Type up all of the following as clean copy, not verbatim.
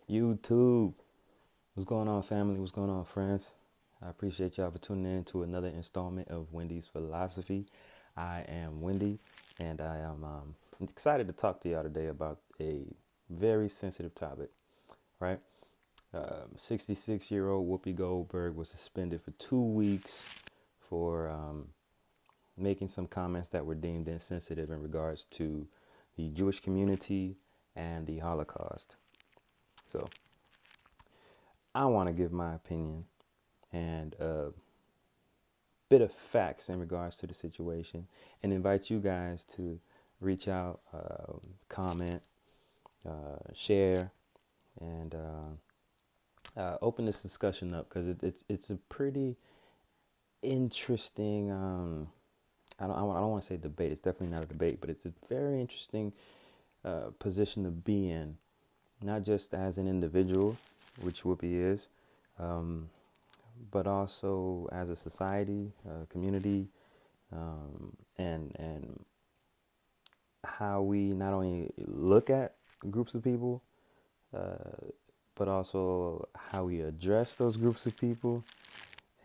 YouTube. What's going on, family? What's going on, friends? I appreciate y'all for tuning in to another installment of Wendy's Philosophy. I am Wendy, and I am excited to talk to y'all today about a very sensitive topic, right? 66-year-old Whoopi Goldberg was suspended for 2 weeks for making some comments that were deemed insensitive in regards to the Jewish community and the Holocaust. So I want to give my opinion and a bit of facts in regards to the situation and invite you guys to reach out, comment, share, and open this discussion up because it's a pretty interesting. I don't want to say debate. It's definitely not a debate, but it's a very interesting position to be in, not just as an individual, which Whoopi is, um, but also as a society, community, and how we not only look at groups of people, but also how we address those groups of people.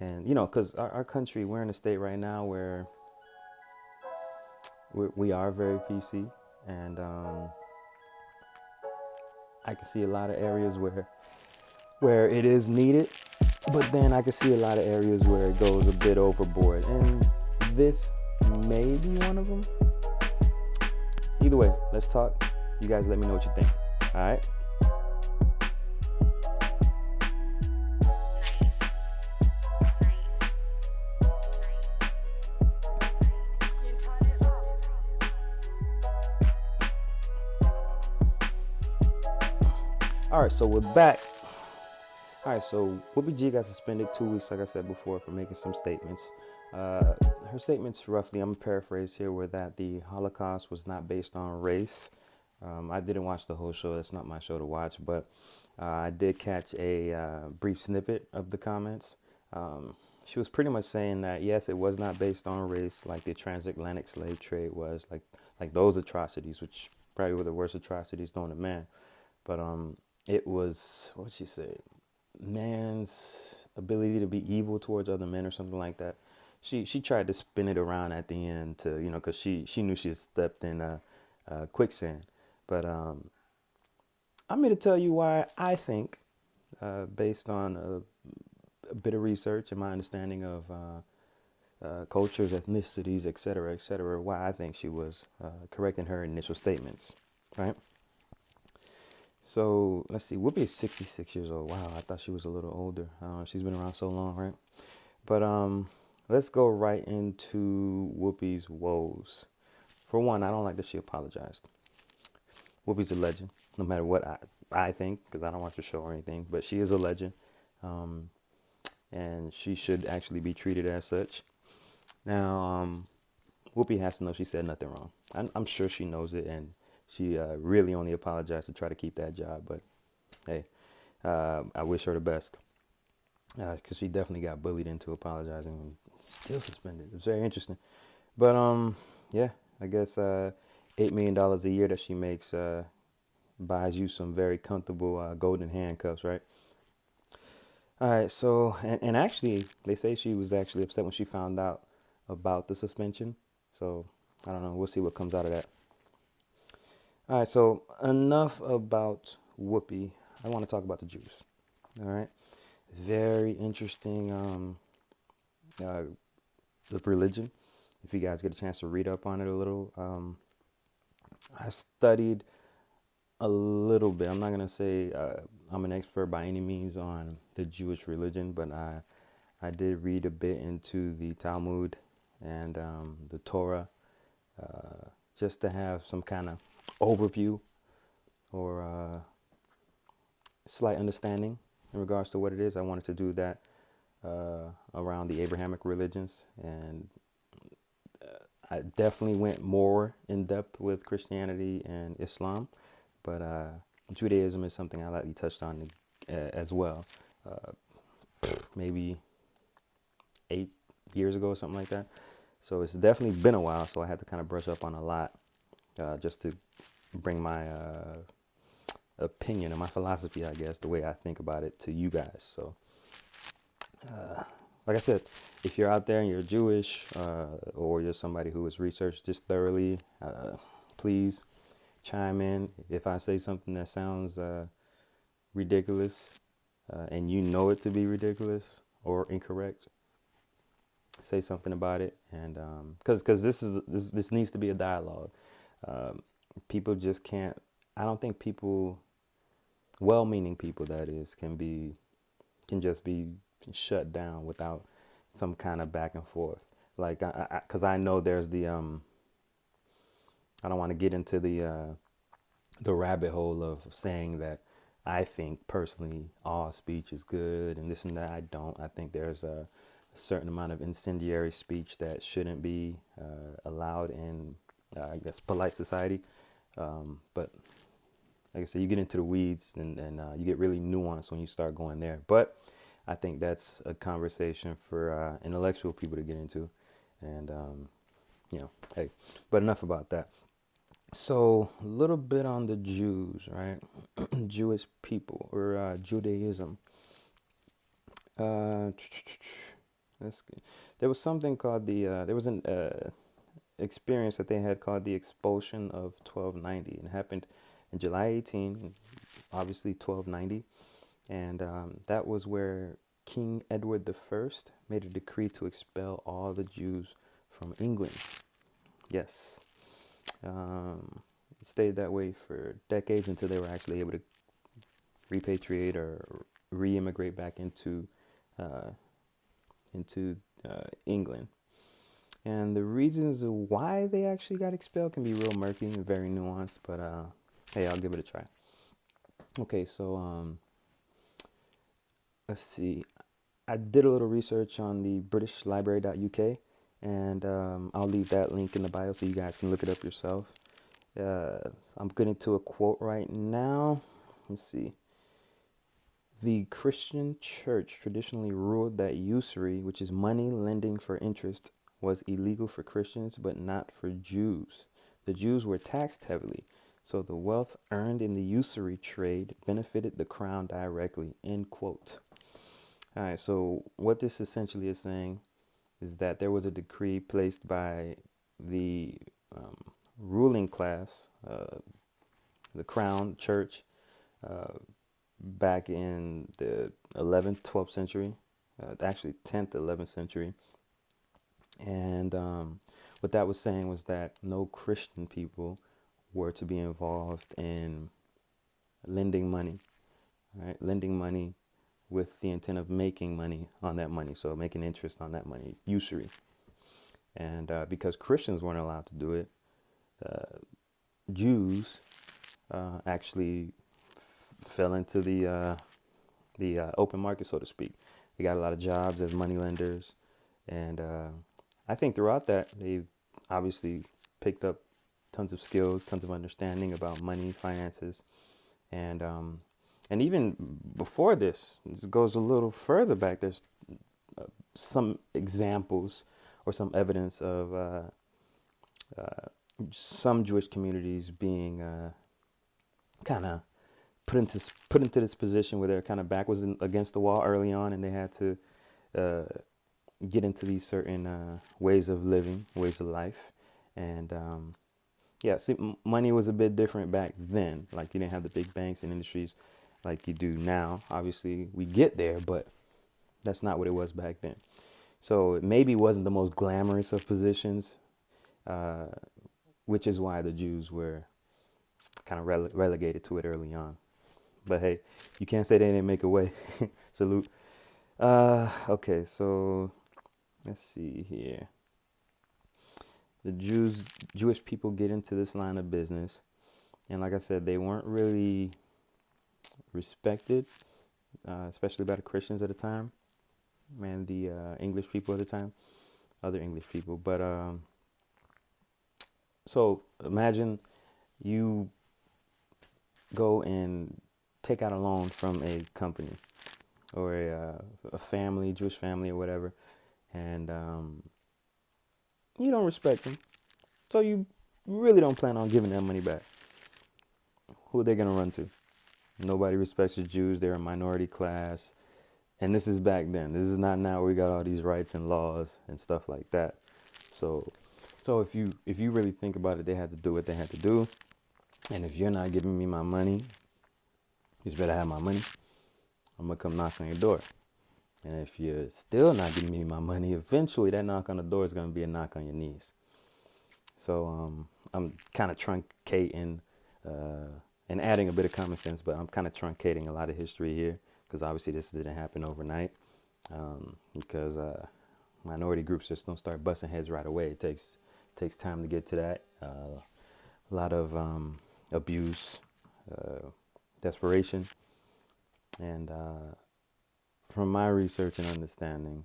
And because our country, we're in a state right now where we are very PC, and I can see a lot of areas where it is needed, but then I can see a lot of areas where it goes a bit overboard, and this may be one of them. Either way, let's talk. You guys let me know what you think. All right. All right, so we're back. All right, so Whoopi G got suspended 2 weeks, like I said before, for making some statements. Her statements, roughly, I'm gonna paraphrase here, were that the Holocaust was not based on race. I didn't watch the whole show. That's not my show to watch, but I did catch a brief snippet of the comments. She was pretty much saying that yes, it was not based on race, like the transatlantic slave trade was, like those atrocities, which probably were the worst atrocities known to man. But it was, what'd she say? Man's ability to be evil towards other men or something like that. She tried to spin it around at the end to, because she knew she had stepped in quicksand. But I'm here to tell you why I think, based on a bit of research and my understanding of cultures, ethnicities, et cetera, why I think she was correct in her initial statements, right? So let's see. Whoopi is 66 years old. Wow, I thought she was a little older. She's been around so long, right? But let's go right into Whoopi's woes. For one, I don't like that she apologized. Whoopi's a legend, no matter what I think, because I don't watch the show or anything. But she is a legend, and she should actually be treated as such. Now, Whoopi has to know she said nothing wrong. I'm sure she knows it, and she really only apologized to try to keep that job. But hey, I wish her the best, because she definitely got bullied into apologizing and still suspended. It's very interesting. But yeah, I guess $8 million a year that she makes buys you some very comfortable golden handcuffs, right? All right. So and actually, they say she was actually upset when she found out about the suspension. So I don't know. We'll see what comes out of that. All right, so enough about Whoopi. I want to talk about the Jews. All right, very interesting. Uh, the religion. If you guys get a chance to read up on it a little, I studied a little bit. I'm not gonna say I'm an expert by any means on the Jewish religion, but I did read a bit into the Talmud and the Torah, just to have some kind of overview or slight understanding in regards to what it is. I wanted to do that around the Abrahamic religions, and I definitely went more in depth with Christianity and Islam, but Judaism is something I lightly touched on as well, uh, maybe 8 years ago or something like that. So it's definitely been a while, so I had to kind of brush up on a lot just to bring my opinion or my philosophy, I guess, the way I think about it to you guys. So, like I said, if you're out there and you're Jewish or you're somebody who has researched this thoroughly, please chime in. If I say something that sounds ridiculous and you know it to be ridiculous or incorrect, say something about it. And because this needs to be a dialogue. People just can't. I don't think people, well-meaning people that is, can just be shut down without some kind of back and forth. Like, because I know there's the I don't want to get into the rabbit hole of saying that I think personally all speech is good and this and that. I don't. I think there's a certain amount of incendiary speech that shouldn't be allowed in, I guess, polite society. But like I said, you get into the weeds and you get really nuanced when you start going there. But I think that's a conversation for intellectual people to get into. And, hey, but enough about that. So a little bit on the Jews, right? Jewish people or Judaism. That's good. There was something called there was an experience that they had called the expulsion of 1290, and it happened in July 18, obviously 1290, and that was where King Edward I made a decree to expel all the Jews from England. Yes. It stayed that way for decades until they were actually able to repatriate or re-immigrate back into England. And the reasons why they actually got expelled can be real murky and very nuanced, but hey, I'll give it a try. Okay, so let's see. I did a little research on the BritishLibrary.uk, and I'll leave that link in the bio so you guys can look it up yourself. I'm getting to a quote right now. Let's see. The Christian church traditionally ruled that usury, which is money lending for interest, was illegal for Christians but not for Jews. The Jews were taxed heavily, so the wealth earned in the usury trade benefited the crown directly, end quote. All right, so what this essentially is saying is that there was a decree placed by the ruling class, the crown church, back in the 11th, 12th century, actually 10th, 11th century. And what that was saying was that no Christian people were to be involved in lending money, right? Lending money with the intent of making money on that money. So making interest on that money, usury. And because Christians weren't allowed to do it, Jews actually fell into the open market, so to speak. They got a lot of jobs as money lenders, and I think throughout that they obviously picked up tons of skills, tons of understanding about money, finances, and even before this goes a little further back. There's some examples or some evidence of some Jewish communities being kind of put into this position where their kind of back was against the wall early on, and they had to get into these certain ways of living, ways of life. And see, money was a bit different back then. Like, you didn't have the big banks and industries like you do now. Obviously, we get there, but that's not what it was back then. So it maybe wasn't the most glamorous of positions, which is why the Jews were kind of relegated to it early on. But hey, you can't say they didn't make a way. Salute. Okay, so let's see here. The Jewish people get into this line of business, and like I said, they weren't really respected, especially by the Christians at the time and the English people at the time, other English people. But so imagine you go and take out a loan from a company or a family, Jewish family or whatever, and you don't respect them, so you really don't plan on giving them money back. Who are they going to run to? Nobody respects the Jews. They're a minority class. And this is back then. This is not now. We got all these rights and laws and stuff like that. So, so if you really think about it, they had to do what they had to do. And if you're not giving me my money, you better have my money. I'm gonna come knock on your door. And if you're still not giving me my money, eventually that knock on the door is gonna be a knock on your knees. So I'm kind of truncating and adding a bit of common sense, but I'm kind of truncating a lot of history here because obviously this didn't happen overnight. Because minority groups just don't start busting heads right away. It takes time to get to that. A lot of abuse, desperation, and from my research and understanding,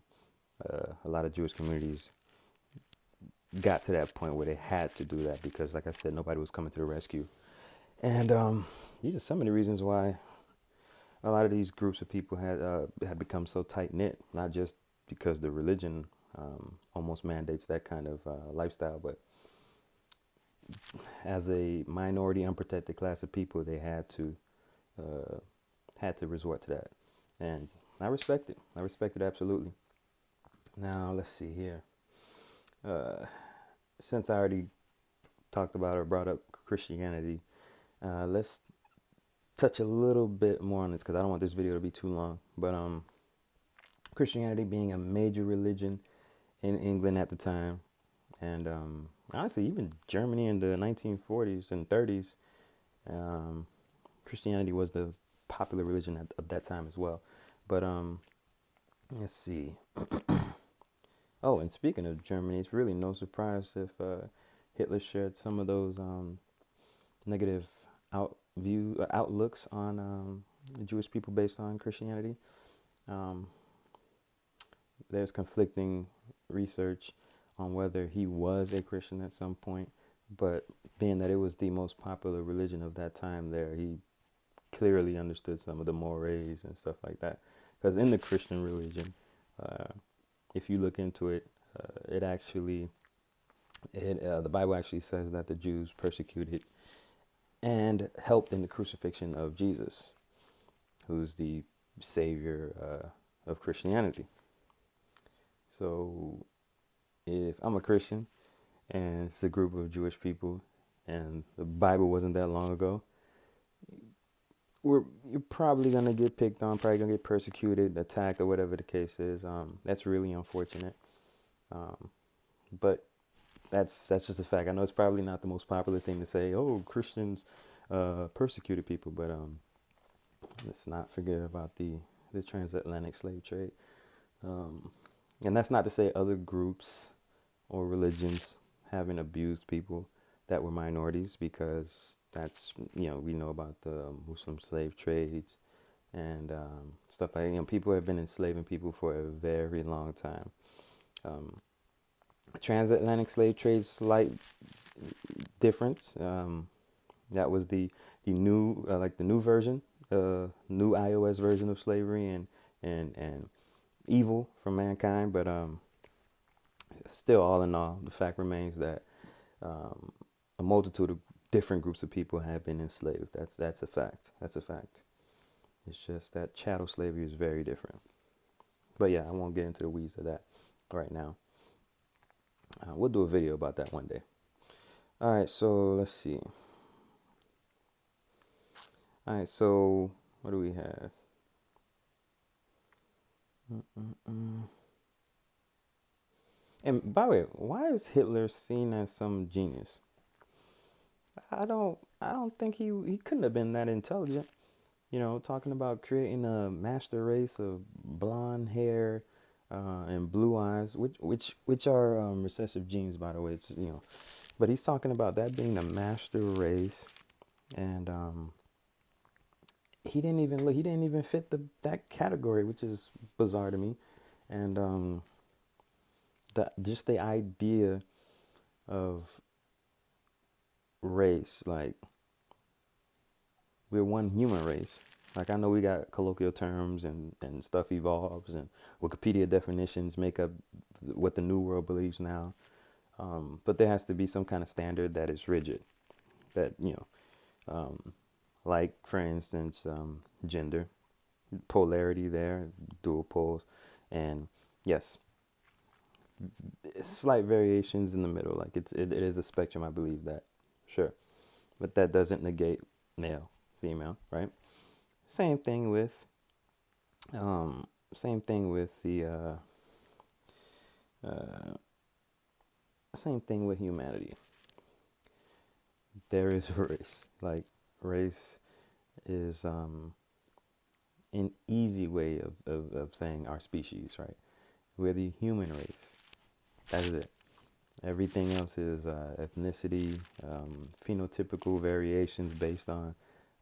a lot of Jewish communities got to that point where they had to do that because, like I said, nobody was coming to the rescue. And these are some of the reasons why a lot of these groups of people had become so tight knit. Not just because the religion almost mandates that kind of lifestyle, but as a minority, unprotected class of people, they had to resort to that, and I respect it. I respect it absolutely. Now let's see here. Since I already talked about or brought up Christianity, let's touch a little bit more on this because I don't want this video to be too long. But Christianity being a major religion in England at the time, and honestly, even Germany in the 1940s and 30s, Christianity was the popular religion of that time as well. But let's see. Oh, and speaking of Germany, it's really no surprise if Hitler shared some of those negative outlooks on the Jewish people based on Christianity. There's conflicting research on whether he was a Christian at some point, but being that it was the most popular religion of that time there, he clearly understood some of the mores and stuff like that. Because in the Christian religion, if you look into it, the Bible actually says that the Jews persecuted and helped in the crucifixion of Jesus, who's the savior of Christianity. So if I'm a Christian and it's a group of Jewish people and the Bible wasn't that long ago, you're probably going to get picked on, probably going to get persecuted, attacked, or whatever the case is. That's really unfortunate. But that's just a fact. I know it's probably not the most popular thing to say, oh, Christians persecuted people, but let's not forget about the transatlantic slave trade. And that's not to say other groups or religions haven't abused people that were minorities, because that's, we know about the Muslim slave trades and stuff like that. People have been enslaving people for a very long time. Transatlantic slave trade, slight difference. That was the new the new version, new iOS version of slavery and evil from mankind. But still, all in all, the fact remains that a multitude of different groups of people have been enslaved. That's a fact. That's a fact. It's just that chattel slavery is very different. But yeah, I won't get into the weeds of that right now. We'll do a video about that one day. All right, so let's see. All right, so what do we have? And by the way, why is Hitler seen as some genius? I don't think he couldn't have been that intelligent. Talking about creating a master race of blonde hair and blue eyes, which are recessive genes, by the way. It's but he's talking about that being the master race, and he didn't even fit that category, which is bizarre to me. And just the idea of race, like we're one human race. Like, I know we got colloquial terms and stuff evolves, and Wikipedia definitions make up what the new world believes now. But there has to be some kind of standard that is rigid, that like for instance, gender, polarity there, dual poles, and yes, slight variations in the middle. Like it is a spectrum. I believe that, sure, but that doesn't negate male, female, right? Same thing with same thing with the uh, same thing with humanity. There is race. Like race is an easy way of saying our species, right? We're the human race. That's it. Everything else is ethnicity, phenotypical variations based on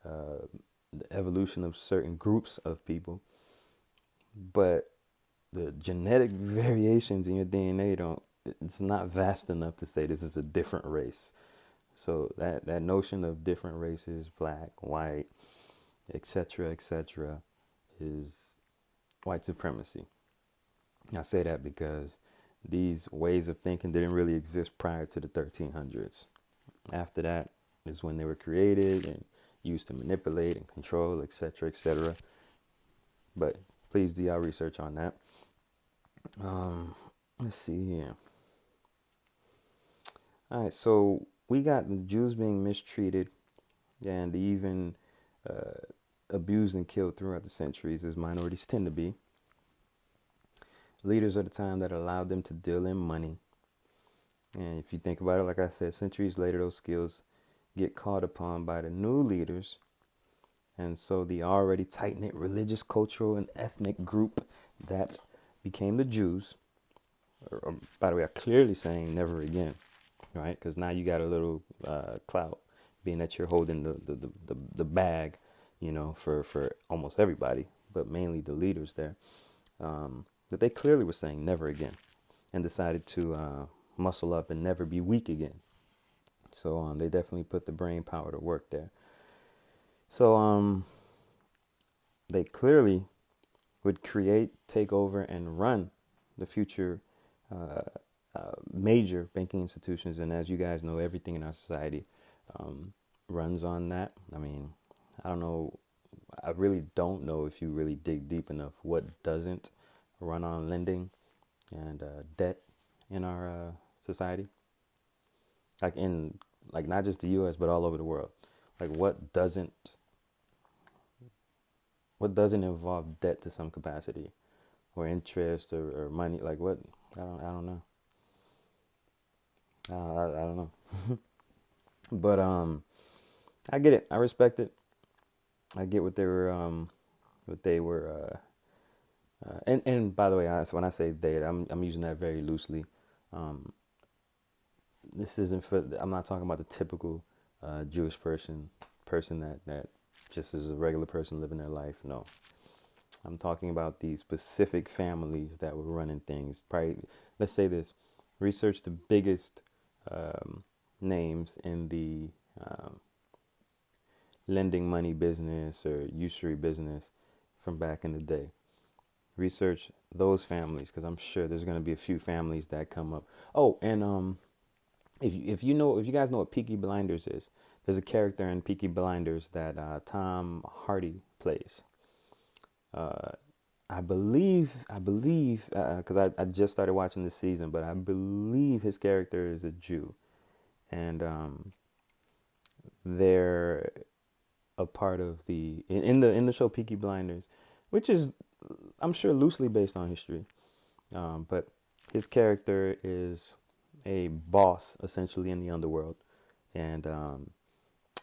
uh, the evolution of certain groups of people. But the genetic variations in your DNA it's not vast enough to say this is a different race. So that notion of different races, black, white, etc., is white supremacy. I say that because these ways of thinking didn't really exist prior to the 1300s. After that is when they were created and used to manipulate and control, etc. But please do y'all research on that. Let's see here. All right, so we got the Jews being mistreated and even uh, abused and killed throughout the centuries, as minorities tend to be. Leaders of the time that allowed them to deal in money. And if you think about it, like I said, centuries later, those skills get called upon by the new leaders. And so the already tight-knit religious, cultural, and ethnic group that became the Jews, or by the way, are clearly saying never again, right? Because now you got a little clout, being that you're holding the bag, for almost everybody, but mainly the leaders there, that they clearly were saying never again and decided to muscle up and never be weak again. So they definitely put the brain power to work there. So they clearly would create, take over, and run the future major banking institutions. And as you guys know, everything in our society runs on that. I mean, I don't know. I really don't know if you really dig deep enough what doesn't run on lending and debt in our society. Like not just the U.S. but all over the world. Like what doesn't involve debt to some capacity, or interest, or money? Like what? I don't know. I don't know. But I get it. I respect it. I get what they were. And by the way, so when I say they, I'm using that very loosely. This isn't for. I'm not talking about the typical Jewish person that just is a regular person living their life. No, I'm talking about these specific families that were running things. Probably, let's say this: research the biggest names in the lending money business or usury business from back in the day. Research those families, because I'm sure there's going to be a few families that come up. Oh, and if you guys know what Peaky Blinders is, there's a character in Peaky Blinders that Tom Hardy plays. Uh, I believe, because I just started watching this season, but I believe his character is a Jew, and they're a part of in the show Peaky Blinders, which is, I'm sure, loosely based on history. But his character is a boss essentially in the underworld, and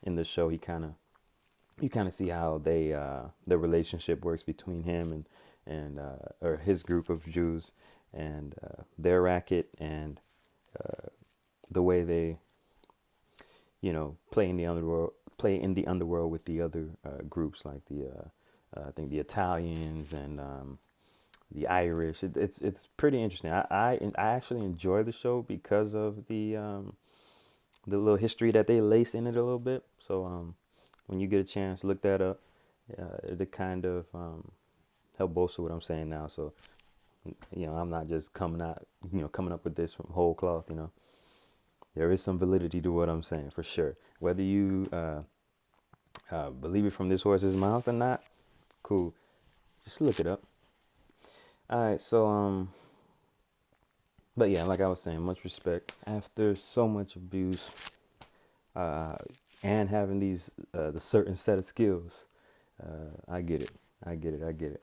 in the show you kind of see how the relationship works between him and or his group of Jews and their racket, and the way they play in the underworld with the other groups, like I think the Italians and the Irish. It's pretty interesting. I actually enjoy the show because of the little history that they lace in it a little bit. So when you get a chance, look that up. To kind of help bolster what I'm saying now. So I'm not just coming up with this from whole cloth. There is some validity to what I'm saying for sure. Whether you believe it from this horse's mouth or not? Cool. Just look it up. All right, so but yeah, like I was saying, much respect. After so much abuse, uh, and having these the certain set of skills, I get it. I get it. I get it.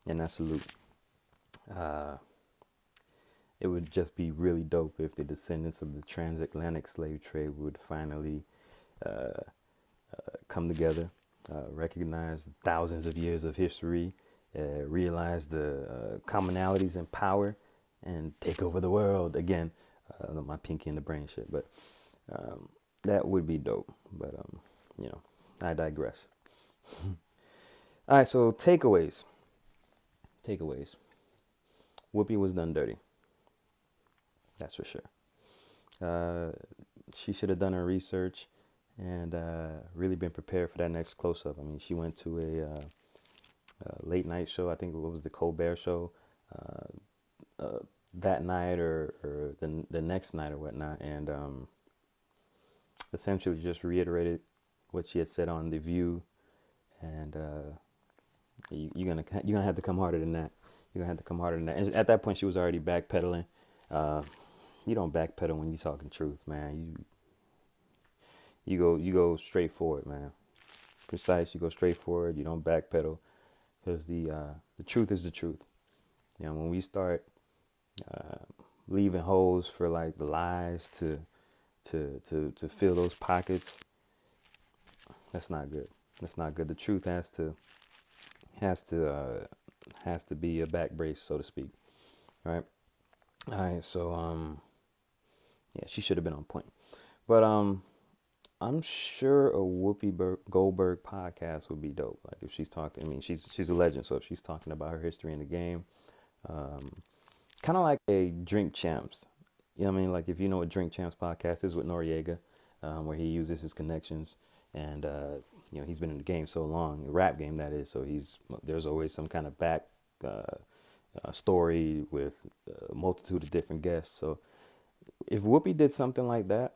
And I salute. Uh, it would just be really dope if the descendants of the transatlantic slave trade would finally uh, come together, recognize thousands of years of history, realize the commonalities in power, and take over the world again. My pinky in the brain shit, but um, that would be dope. But you know, I digress. All right, so takeaways. Takeaways. Whoopi was done dirty. That's for sure. She should have done her research and really been prepared for that next close up. I mean, she went to a late night show. I think it was the Colbert show that night or the next night or whatnot, and essentially just reiterated what she had said on The View, and you're gonna have to come harder than that. You're gonna have to come harder than that. And at that point, she was already backpedaling. You don't backpedal when you're talking truth, man. You go straight forward, man. Precise. You go straight forward. You don't backpedal, because the truth is the truth. You know, when we start leaving holes for like the lies to fill those pockets, that's not good. That's not good. The truth has to be a back brace, so to speak. All right. So yeah, she should have been on point. But I'm sure a Whoopi Goldberg podcast would be dope. Like if she's talking, I mean, she's a legend. So if she's talking about her history in the game, kind of like a Drink Champs. You know what I mean? Like if you know what Drink Champs podcast is with Noriega, where he uses his connections, and you know, he's been in the game so long, the rap game that is. So there's always some kind of back story with a multitude of different guests. So if Whoopi did something like that,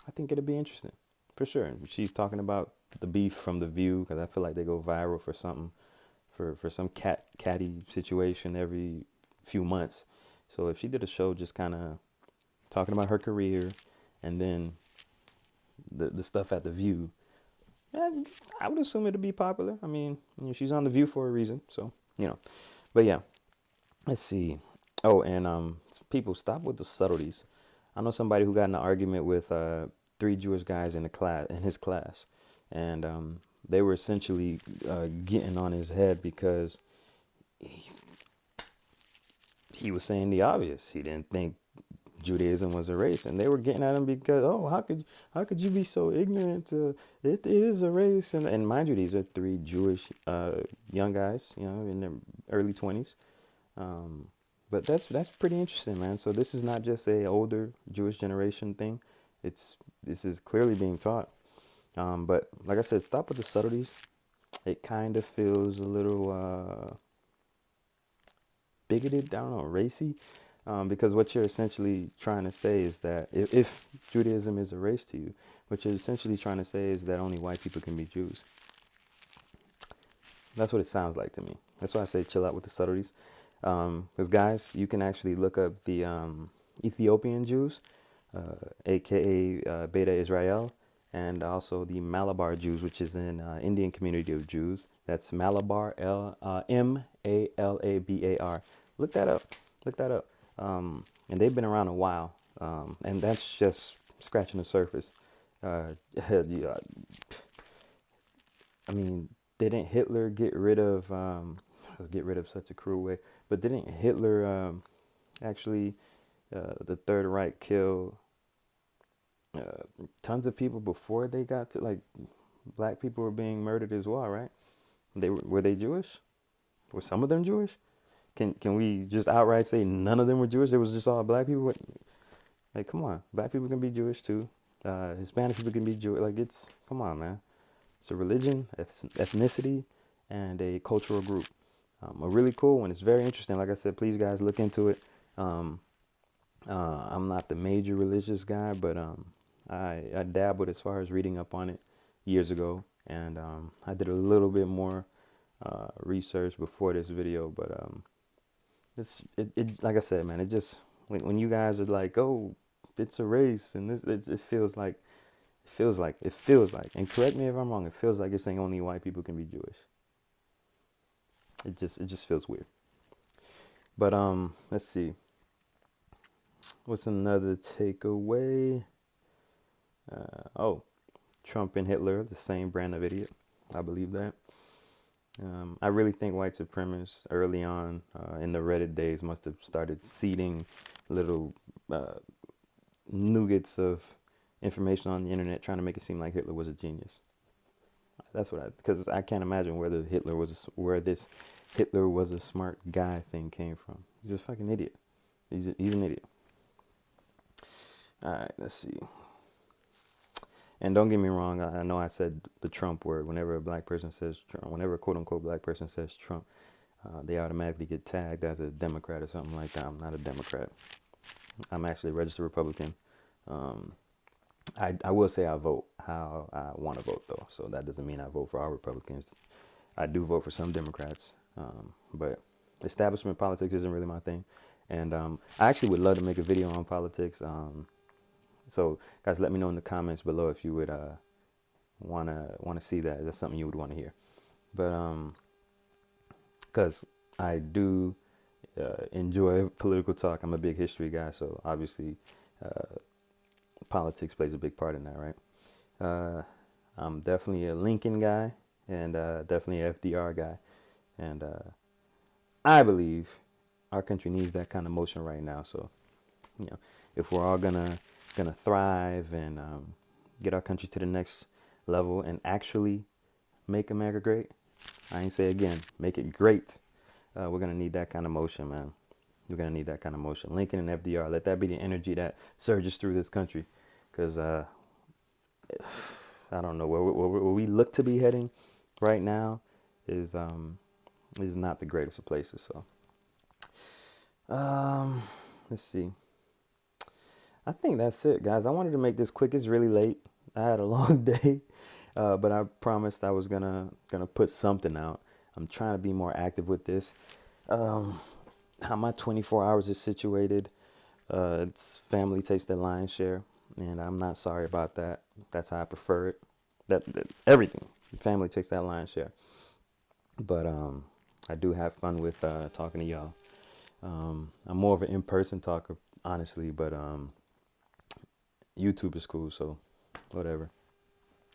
I think it'd be interesting, for sure. She's talking about the beef from The View, because I feel like they go viral for something, for some catty situation every few months. So if she did a show just kind of talking about her career, and then the stuff at The View, I would assume it'd be popular. I mean, you know, she's on The View for a reason, so you know. But yeah, let's see. Oh, and people, stop with the subtleties. I know somebody who got in an argument with 3 Jewish guys in his class, and they were essentially getting on his head because he was saying the obvious. He didn't think Judaism was a race, and they were getting at him because, oh, how could you be so ignorant? It is a race, and mind you, these are 3 Jewish young guys, you know, in their early 20s. But that's pretty interesting, man. So this is not just a older Jewish generation thing. This is clearly being taught. But like I said, stop with the subtleties. It kind of feels a little bigoted, I don't know, racy. Because what you're essentially trying to say is that if Judaism is a race to you, what you're essentially trying to say is that only white people can be Jews. That's what it sounds like to me. That's why I say chill out with the subtleties. Because guys, you can actually look up the Ethiopian Jews, aka Beta Israel, and also the Malabar Jews, which is an Indian community of Jews. That's Malabar, Malabar. Look that up. Look that up. And they've been around a while, and that's just scratching the surface. Yeah, I mean, didn't Hitler get rid of such a cruel way? But didn't Hitler actually, the Third Reich, kill tons of people before they got to, like, black people were being murdered as well, right? Were they Jewish? Were some of them Jewish? Can we just outright say none of them were Jewish? It was just all black people? Like, come on. Black people can be Jewish too. Hispanic people can be Jewish. Like, come on, man. It's a religion, ethnicity, and a cultural group. A really cool one. It's very interesting. Like I said, please, guys, look into it. I'm not the major religious guy, but I dabbled as far as reading up on it. years ago, and I did a little bit more research before this video, but it like I said, man, it just when you guys are like, oh, it's a race, and it feels like, and correct me if I'm wrong, it feels like you're saying only white people can be Jewish. It just feels weird. But let's see. What's another takeaway? Trump and Hitler, the same brand of idiot. I believe that. I really think white supremacists early on in the Reddit days must have started seeding little nuggets of information on the internet, trying to make it seem like Hitler was a genius. That's what because I can't imagine where this Hitler was a smart guy thing came from. He's a fucking idiot. He's an idiot. All right, let's see. And don't get me wrong, I know I said the Trump word. Whenever a black person says Trump, whenever a quote-unquote black person says Trump, they automatically get tagged as a Democrat or something like that. I'm not a Democrat. I'm actually a registered Republican. I will say I vote how I want to vote, though. So that doesn't mean I vote for all Republicans. I do vote for some Democrats. But establishment politics isn't really my thing. And I actually would love to make a video on politics. So guys, let me know in the comments below if you would wanna see that. Is that something you would want to hear? But because I do enjoy political talk. I'm a big history guy, so obviously politics plays a big part in that, right? I'm definitely a Lincoln guy and definitely a FDR guy, and I believe our country needs that kind of motion right now. So, if we're all gonna thrive and get our country to the next level and actually make America great, I ain't say again, make it great. We're gonna need that kind of motion, man. We're gonna need that kind of motion. Lincoln and FDR, let that be the energy that surges through this country, because I don't know where we look to be heading right now is not the greatest of places. So let's see. I think that's it, guys. I wanted to make this quick. It's really late. I had a long day, but I promised I was gonna put something out. I'm trying to be more active with this. How my 24 hours is situated, it's family takes the lion's share, and I'm not sorry about that. That's how I prefer it. That everything, family takes that lion's share. But I do have fun with talking to y'all. I'm more of an in-person talker, honestly, but YouTube is cool, so whatever.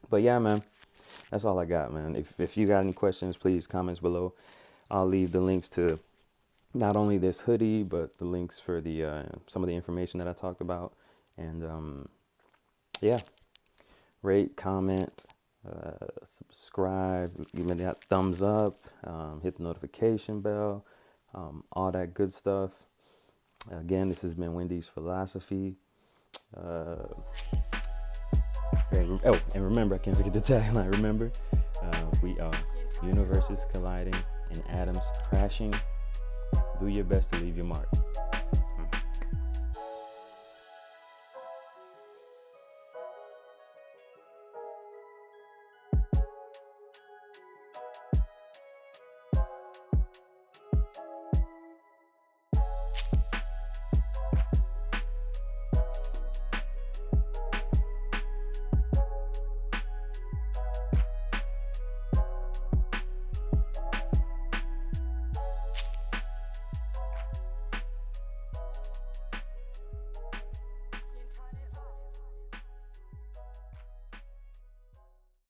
But yeah, man, that's all I got, man. If you got any questions, please comments below. I'll leave the links to not only this hoodie, but the links for the some of the information that I talked about. And yeah, rate, comment, subscribe, give me that thumbs up, hit the notification bell, all that good stuff. Again, this has been Wendy's Philosophy. And remember, I can't forget the tagline. Remember, we are universes colliding and atoms crashing. Do your best to leave your mark.